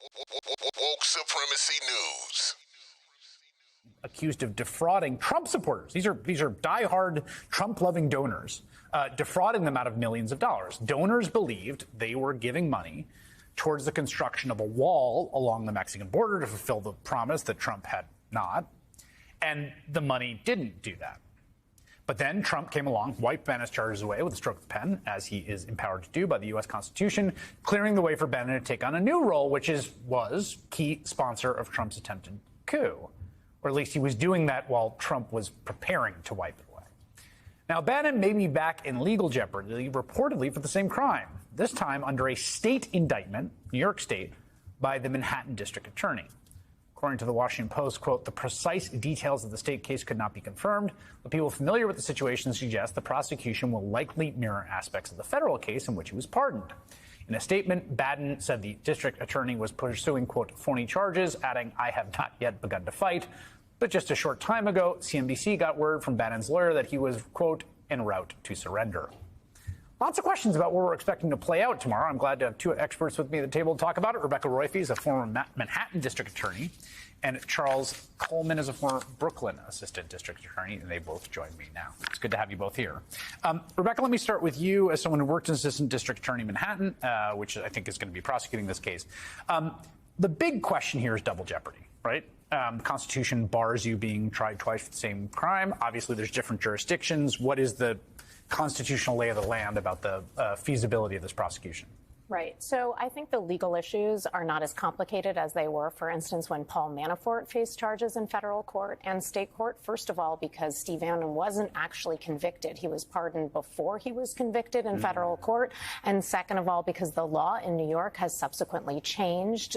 Woke Supremacy News. Accused of defrauding Trump supporters. These are diehard Trump-loving donors, defrauding them out of millions of dollars. Donors believed they were giving money towards the construction of a wall along the Mexican border to fulfill the promise that Trump had not, and the money didn't do that. But then Trump came along, wiped Bannon's charges away with a stroke of the pen, as he is empowered to do by the U.S. Constitution, clearing the way for Bannon to take on a new role, which was key sponsor of Trump's attempted coup. Or at least he was doing that while Trump was preparing to wipe it away. Now, Bannon may be back in legal jeopardy, reportedly for the same crime, this time under a state indictment, New York State, by the Manhattan District Attorney. According to the Washington Post, quote, the precise details of the state case could not be confirmed, but people familiar with the situation suggest the prosecution will likely mirror aspects of the federal case in which he was pardoned. In a statement, Bannon said the district attorney was pursuing, quote, phony charges, adding, I have not yet begun to fight. But just a short time ago, CNBC got word from Bannon's lawyer that he was, quote, en route to surrender. Lots of questions about what we're expecting to play out tomorrow. I'm glad to have two experts with me at the table to talk about it. Rebecca Roiphe is a former Manhattan district attorney, and Charles Coleman is a former Brooklyn assistant district attorney, and they both join me now. It's good to have you both here. Rebecca, let me start with you as someone who worked as assistant district attorney in Manhattan, which I think is going to be prosecuting this case. The big question here is double jeopardy, right? The Constitution bars you being tried twice for the same crime. Obviously, there's different jurisdictions. What is the constitutional lay of the land about the feasibility of this prosecution? Right. So I think the legal issues are not as complicated as they were, for instance, when Paul Manafort faced charges in federal court and state court. First of all, because Steve Bannon wasn't actually convicted. He was pardoned before he was convicted in federal court. And second of all, because the law in New York has subsequently changed,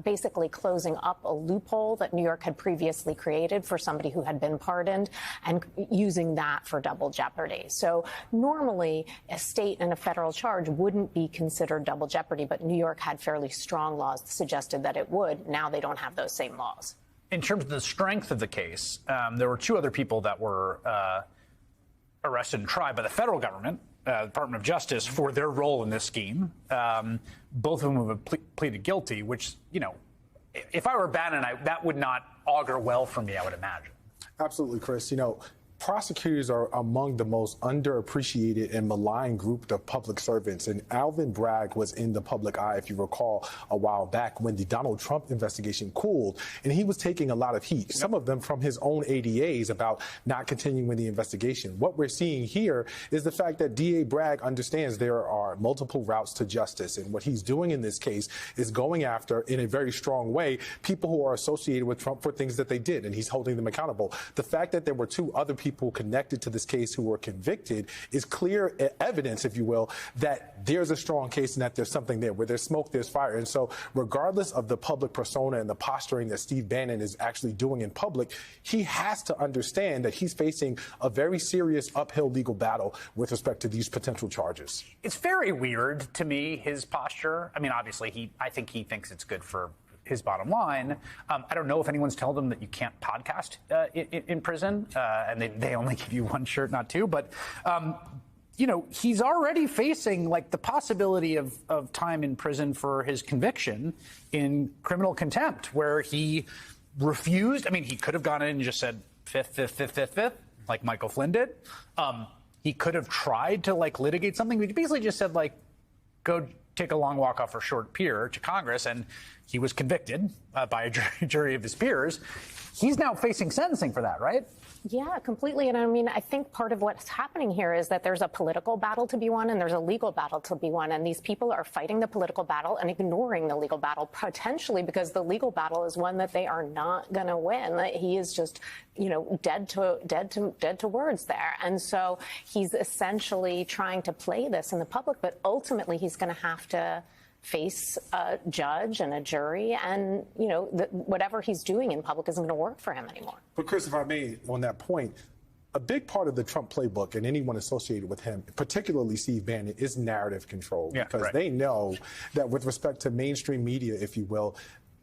basically closing up a loophole that New York had previously created for somebody who had been pardoned and using that for double jeopardy. So normally a state and a federal charge wouldn't be considered double jeopardy, but New York had fairly strong laws that suggested that it would. Now they don't have those same laws. In terms of the strength of the case, there were two other people that were arrested and tried by the federal government, Department of Justice, for their role in this scheme. Both of them have pleaded guilty, which, you know, if I were Bannon, that would not augur well for me, I would imagine. Absolutely, Chris. You know, prosecutors are among the most underappreciated and maligned group of public servants. And Alvin Bragg was in the public eye, if you recall, a while back when the Donald Trump investigation cooled. And he was taking a lot of heat, some of them from his own ADAs, about not continuing the investigation. What we're seeing here is the fact that DA Bragg understands there are multiple routes to justice. And what he's doing in this case is going after, in a very strong way, people who are associated with Trump for things that they did. And he's holding them accountable. The fact that there were two other people connected to this case who were convicted is clear evidence, if you will, that there's a strong case and that there's something there. Where there's smoke, there's fire. And so regardless of the public persona and the posturing that Steve Bannon is actually doing in public, he has to understand that he's facing a very serious uphill legal battle with respect to these potential charges. It's very weird to me, his posture. I mean, obviously, I think he thinks it's good for his bottom line. I don't know if anyone's told him that you can't podcast in prison, and they only give you one shirt, not two. But, you know, he's already facing, like, the possibility of time in prison for his conviction in criminal contempt, where he refused. I mean, he could have gone in and just said fifth, like Michael Flynn did. He could have tried to, like, litigate something. He basically just said, like, go take a long walk off a short pier to Congress, and he was convicted by a jury of his peers. He's now facing sentencing for that, right? Yeah, completely. And I mean, I think part of what's happening here is that there's a political battle to be won and there's a legal battle to be won. And these people are fighting the political battle and ignoring the legal battle, potentially because the legal battle is one that they are not going to win. He is just, you know, dead to words there. And so he's essentially trying to play this in the public, but ultimately he's going to have to face a judge and a jury, and, you know, whatever he's doing in public isn't going to work for him anymore. But Chris, if I may, on that point, a big part of the Trump playbook and anyone associated with him, particularly Steve Bannon, is narrative control, because they know that with respect to mainstream media, if you will,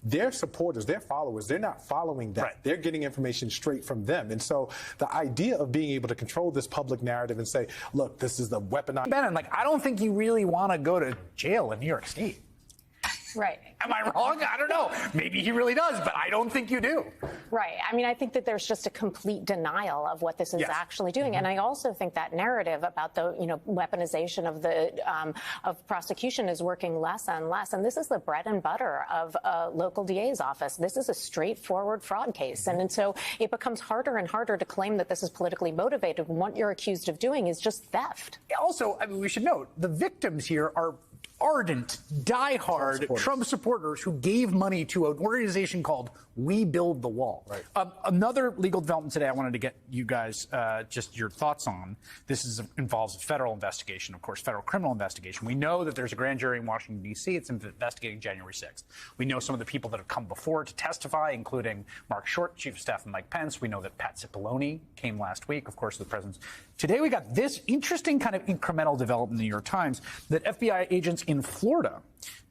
their supporters, their followers, they're not following that. They're getting information straight from them. And so the idea of being able to control this public narrative and say, look, this is the weaponized. Bannon, like, I don't think you really want to go to jail in New York State. Right. Am I wrong? I don't know. Maybe he really does, but I don't think you do. Right. I mean, I think that there's just a complete denial of what this is actually doing, and I also think that narrative about the weaponization of the of prosecution is working less and less. And this is the bread and butter of a local DA's office. This is a straightforward fraud case, and so it becomes harder and harder to claim that this is politically motivated when what you're accused of doing is just theft. Also, I mean, we should note the victims here are ardent, diehard Trump supporters who gave money to an organization called We Build the Wall. Right. Another legal development today I wanted to get you guys just your thoughts on. Involves a federal investigation, of course, federal criminal investigation. We know that there's a grand jury in Washington, D.C. It's investigating January 6th. We know some of the people that have come before to testify, including Mark Short, Chief of Staff of Mike Pence. We know that Pat Cipollone came last week, of course, the president's. Today we got this interesting kind of incremental development in the New York Times that FBI agents in Florida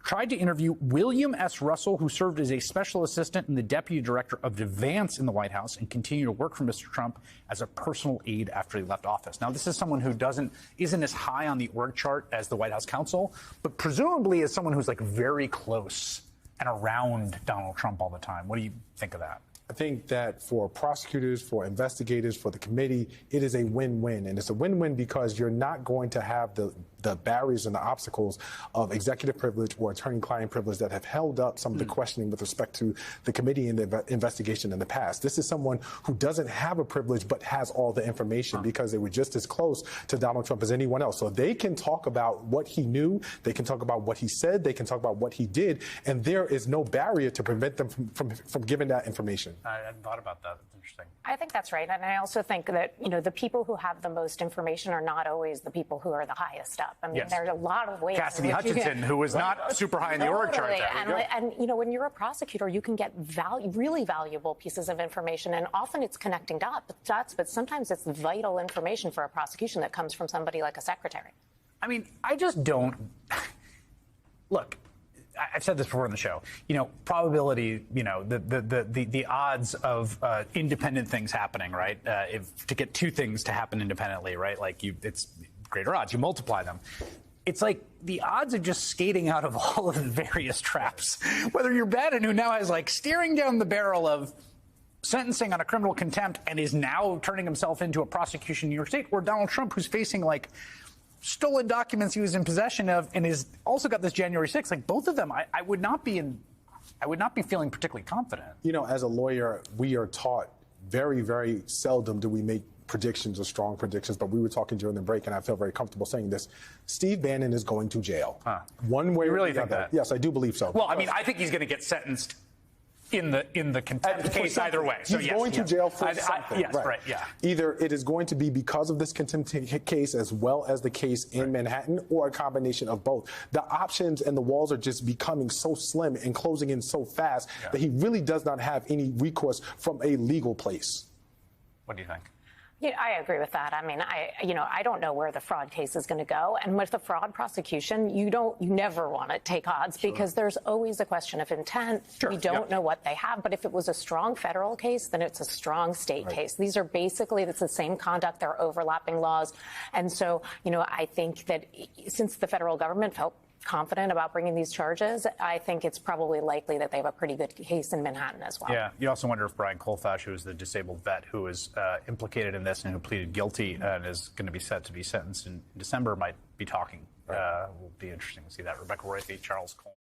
tried to interview William S. Russell, who served as a special assistant and the deputy director of DeVance in the White House and continued to work for Mr. Trump as a personal aide after he left office. Now, this is someone who isn't as high on the org chart as the White House counsel, but presumably is someone who's like very close and around Donald Trump all the time. What do you think of that? I think that for prosecutors, for investigators, for the committee, it is a win-win. And it's a win-win because you're not going to have the barriers and the obstacles of executive privilege or attorney-client privilege that have held up some of the questioning with respect to the committee and the investigation in the past. This is someone who doesn't have a privilege but has all the information because they were just as close to Donald Trump as anyone else. So they can talk about what he knew, they can talk about what he said, they can talk about what he did, and there is no barrier to prevent them from giving that information. I hadn't thought about that. That's interesting. I think that's right. And I also think that, the people who have the most information are not always the people who are the highest up. I mean, there's a lot of ways. Cassidy Hutchinson, who was not super high in the org chart. And when you're a prosecutor, you can get really valuable pieces of information. And often it's connecting dots, but sometimes it's vital information for a prosecution that comes from somebody like a secretary. I mean, I just don't. Look, I've said this before on the show. Probability. The odds of independent things happening, right? To get two things to happen independently, right? It's greater odds. You multiply them. It's like the odds of just skating out of all of the various traps. Whether you're Bannon, who now has steering down the barrel of sentencing on a criminal contempt and is now turning himself into a prosecution in New York State, or Donald Trump, who's facing stolen documents he was in possession of and is also got this January 6th. Both of them, I would not be feeling particularly confident. As a lawyer, we are taught very, very seldom do we make predictions or strong predictions, but we were talking during the break, and I feel very comfortable saying this. Steve Bannon is going to jail. One way or the other. You really think that? Yes, I do believe so. Well, I mean, I think he's going to get sentenced in the contempt case either way. So he's going to jail for something. Yes, right, yeah. Either it is going to be because of this contempt case as well as the case in Manhattan, or a combination of both. The options and the walls are just becoming so slim and closing in so fast that he really does not have any recourse from a legal place. What do you think? Yeah, I agree with that. I mean, I don't know where the fraud case is going to go. And with the fraud prosecution, you never want to take odds because there's always a question of intent. We don't know what they have. But if it was a strong federal case, then it's a strong state case. These are basically, it's the same conduct. They're overlapping laws. And so, I think that since the federal government felt confident about bringing these charges, I think it's probably likely that they have a pretty good case in Manhattan as well. Yeah. You also wonder if Brian Colfash, who is the disabled vet who was implicated in this and who pleaded guilty and is going to be set to be sentenced in December, might be talking. Will be interesting to see that. Rebecca Roythe, Charles Cole.